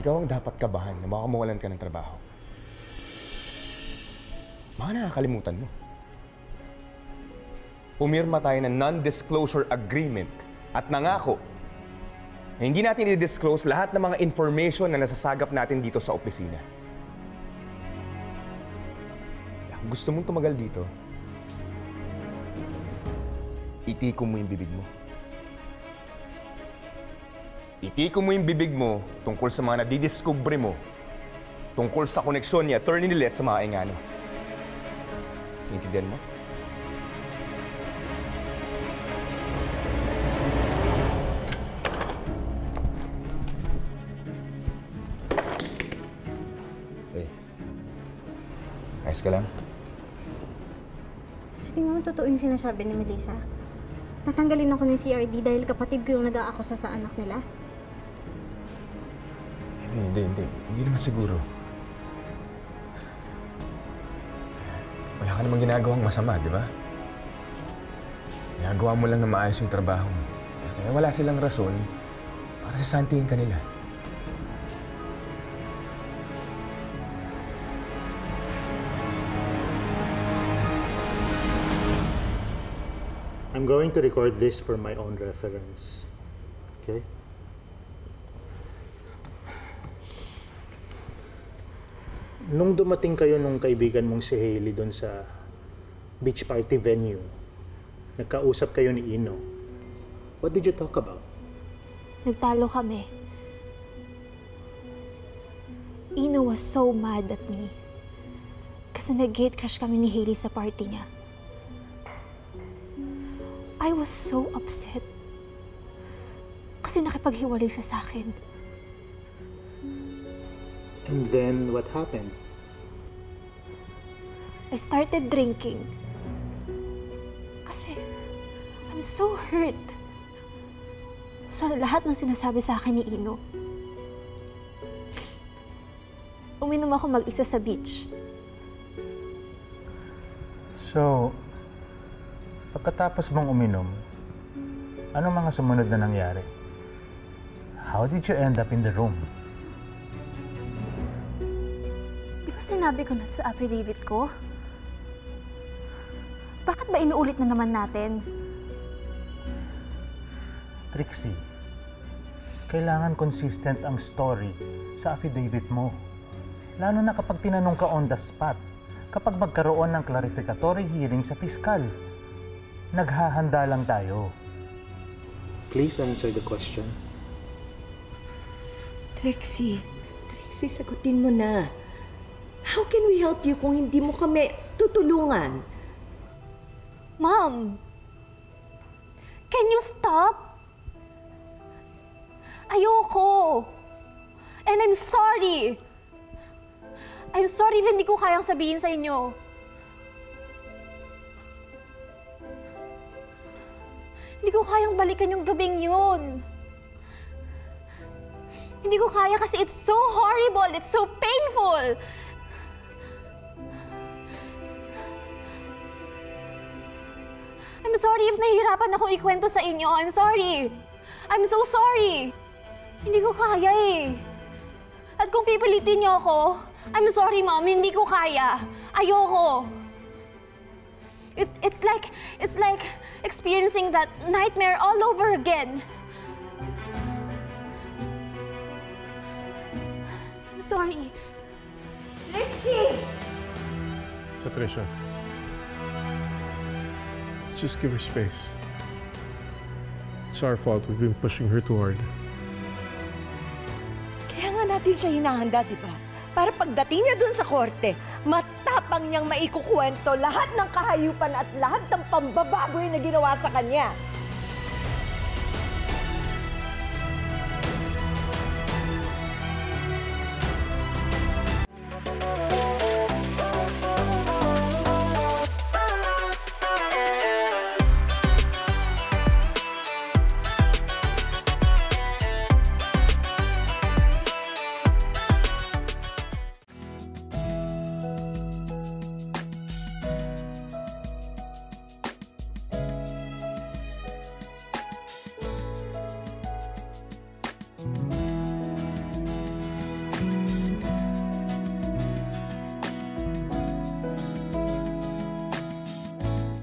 ikaw ang dapat kabahan na baka mawalan ka ng trabaho. Baka nakakalimutan mo. Pumirma tayo ng non-disclosure agreement at nangako na hindi natin i-disclose lahat ng mga information na nasasagap natin dito sa opisina. Kung gusto mong tumagal dito, itiko mo yung bibig mo. Itiko mo yung bibig mo tungkol sa mga nadidiscovery mo, tungkol sa koneksyon ni Attorney Nilet sa mga Engano. Intindihan mo? Hey. Ayos ka lang? Kasi tingnan mo totoo yung sinasabi ni Melissa. Tatanggalin ako ng CRD dahil kapatid ko yung nag-aakusa sa anak nila. Hindi. Hindi naman siguro. Wala ka namang ginagawang masama, di ba? Ginagawa mo lang na maayos yung trabaho mo. Kaya wala silang rason para sasantihin ka nila. I'm going to record this for my own reference. Okay? Nung dumating kayo nung kaibigan mong si Hailey doon sa beach party venue, nagkausap kayo ni Ino. What did you talk about? Nagtalo kami. Ino was so mad at me. Kasi nag-gate crush kami ni Hailey sa party niya. I was so upset. Kasi nakipaghiwalay siya sa akin. And then, what happened? I started drinking. Kasi, I'm so hurt. Sa lahat ng sinasabi sa akin ni Ino. Uminom ako mag-isa sa beach. So, pagkatapos mong uminom, anong mga sumunod na nangyari? How did you end up in the room? Di ba sinabi ko na sa affidavit ko? Bakit ba inuulit na naman natin? Trixie, kailangan consistent ang story sa affidavit mo. Lalo na kapag tinanong ka on the spot, kapag magkaroon ng clarificatory hearing sa piskal. Naghahanda lang tayo. Please answer the question. Trixie, sagutin mo na. How can we help you kung hindi mo kami tutulungan? Mom! Can you stop? Ayoko! And I'm sorry! I'm sorry if hindi ko kayang sabihin sa inyo. Hindi ko kayang balikan yung gabing yun. Hindi ko kaya kasi it's so horrible, it's so painful. I'm sorry if nahihirapan ako ikwento sa inyo. I'm sorry. I'm so sorry. Hindi ko kaya eh. At kung pipilitin niyo ako, I'm sorry, Mom. Hindi ko kaya. Ayoko. It's like experiencing that nightmare all over again. I'm sorry. Trixie! Patricia, just give her space. It's our fault. We've been pushing her too hard. Kaya nga natin siya hinahanda, di ba? Para pagdating niya dun sa korte, matapang niyang maikukwento lahat ng kahayupan at lahat ng pambababoy na ginawa sa kanya.